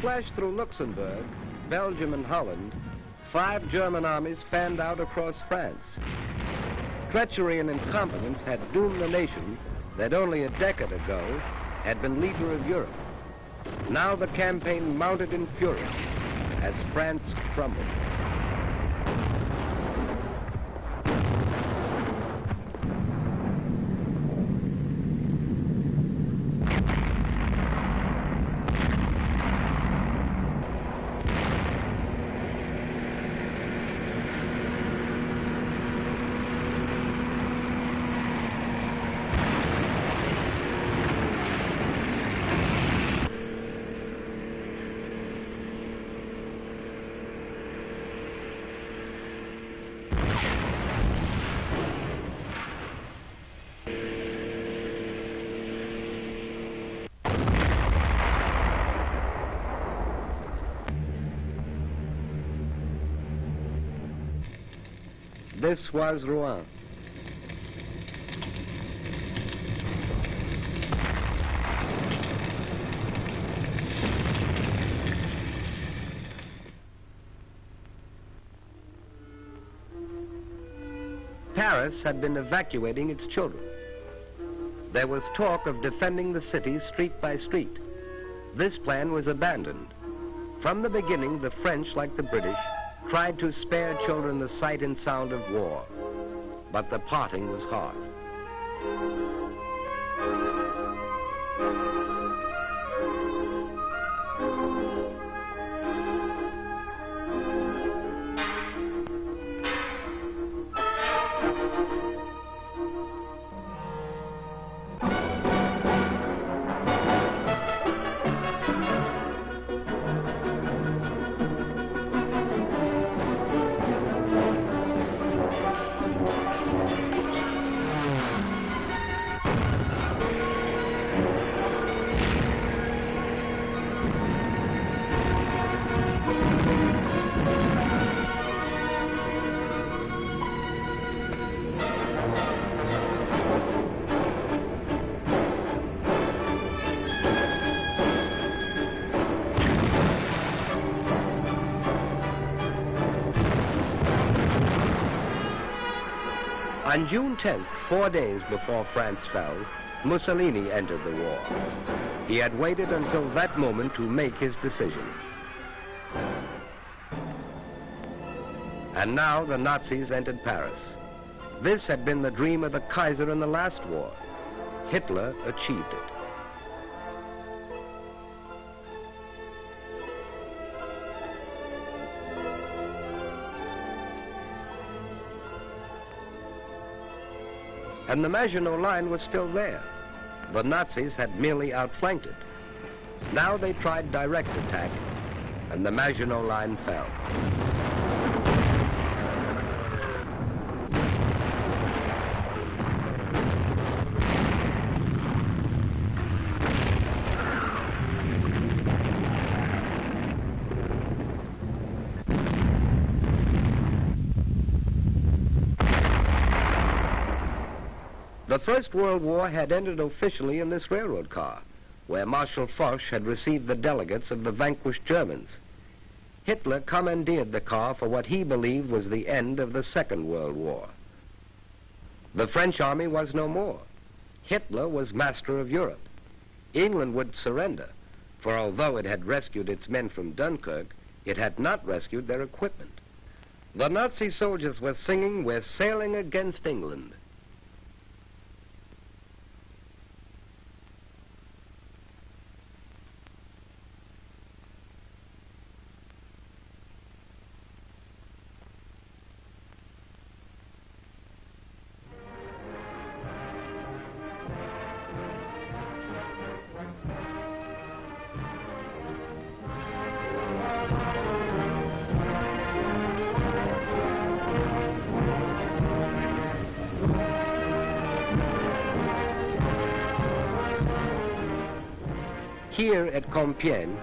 slashed through Luxembourg, Belgium, and Holland, 5 German armies fanned out across France. Treachery and incompetence had doomed the nation that only a decade ago had been leader of Europe. Now the campaign mounted in fury as France crumbled. This was Rouen. Paris had been evacuating its children. There was talk of defending the city street by street. This plan was abandoned. From the beginning, the French, like the British, tried to spare children the sight and sound of war, but the parting was hard. On June 10th, 4 days before France fell, Mussolini entered the war. He had waited until that moment to make his decision. And now the Nazis entered Paris. This had been the dream of the Kaiser in the last war. Hitler achieved it. And the Maginot Line was still there. The Nazis had merely outflanked it. Now they tried direct attack, and the Maginot Line fell. The First World War had ended officially in this railroad car, where Marshal Foch had received the delegates of the vanquished Germans. Hitler commandeered the car for what he believed was the end of the Second World War. The French army was no more. Hitler was master of Europe. England would surrender, for although it had rescued its men from Dunkirk, it had not rescued their equipment. The Nazi soldiers were singing, "We're sailing against England." Here at Compiègne,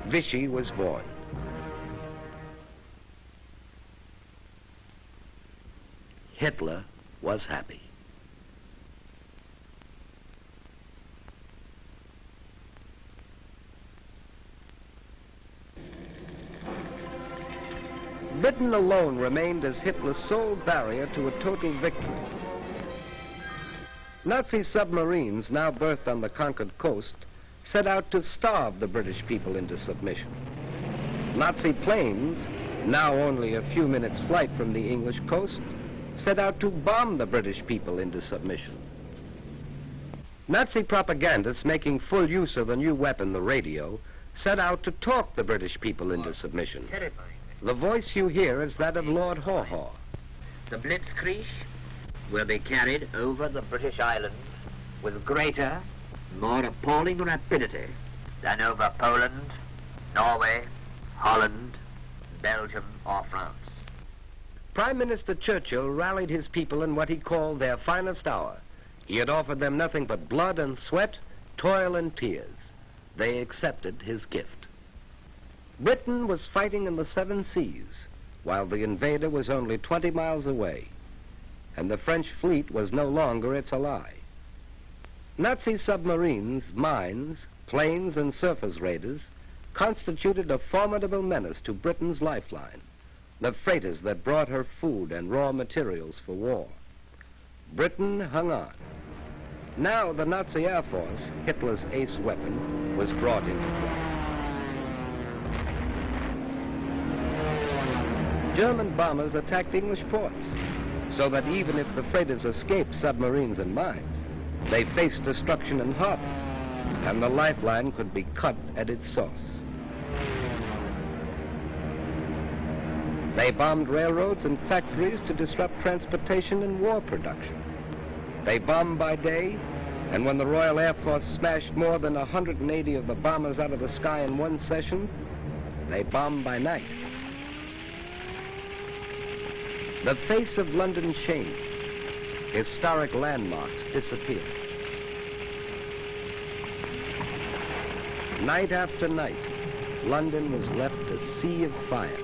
Vichy was born. Hitler was happy. Britain alone remained as Hitler's sole barrier to a total victory. Nazi submarines, now berthed on the conquered coast, set out to starve the British people into submission. Nazi planes, now only a few minutes' flight from the English coast, set out to bomb the British people into submission. Nazi propagandists, making full use of the new weapon, the radio, set out to talk the British people into submission. The voice you hear is that of Lord Haw Haw. The Blitzkrieg will be carried over the British Islands with greater, more appalling rapidity than over Poland, Norway, Holland, Belgium, or France. Prime Minister Churchill rallied his people in what he called their finest hour. He had offered them nothing but blood and sweat, toil and tears. They accepted his gift. Britain was fighting in the 7 seas, while the invader was only 20 miles away, and the French fleet was no longer its ally. Nazi submarines, mines, planes, and surface raiders constituted a formidable menace to Britain's lifeline, the freighters that brought her food and raw materials for war. Britain hung on. Now the Nazi Air Force, Hitler's ace weapon, was brought into play. German bombers attacked English ports, so that even if the freighters escaped submarines and mines, they faced destruction in harbors, and the lifeline could be cut at its source. They bombed railroads and factories to disrupt transportation and war production. They bombed by day, and when the Royal Air Force smashed more than 180 of the bombers out of the sky in one session, they bombed by night. The face of London changed. Historic landmarks disappeared. Night after night, London was left a sea of fire.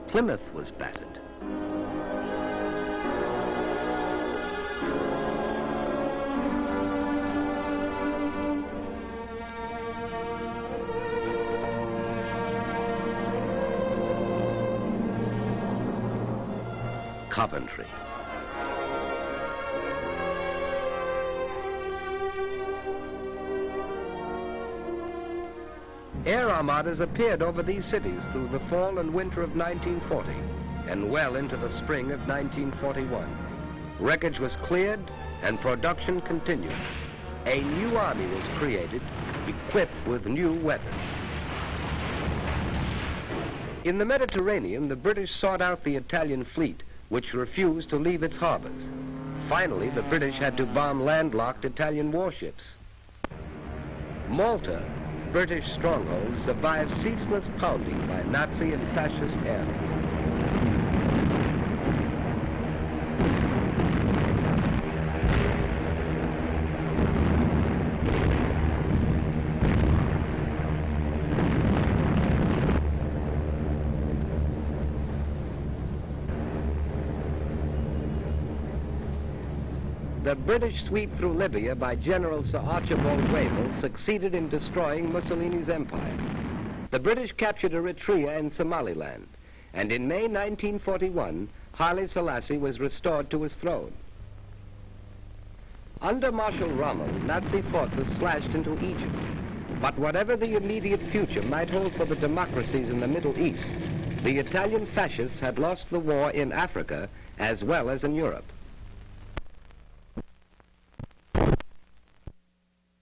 Plymouth was battered. Coventry. Air armadas appeared over these cities through the fall and winter of 1940 and well into the spring of 1941. Wreckage was cleared and production continued. A new army was created, equipped with new weapons. In the Mediterranean, the British sought out the Italian fleet, which refused to leave its harbors. Finally, the British had to bomb landlocked Italian warships. Malta, British stronghold, survived ceaseless pounding by Nazi and fascist airmen. The British sweep through Libya by General Sir Archibald Wavell succeeded in destroying Mussolini's empire. The British captured Eritrea and Somaliland, and in May 1941, Hailé Selassié was restored to his throne. Under Marshal Rommel, Nazi forces slashed into Egypt. But whatever the immediate future might hold for the democracies in the Middle East, the Italian fascists had lost the war in Africa as well as in Europe.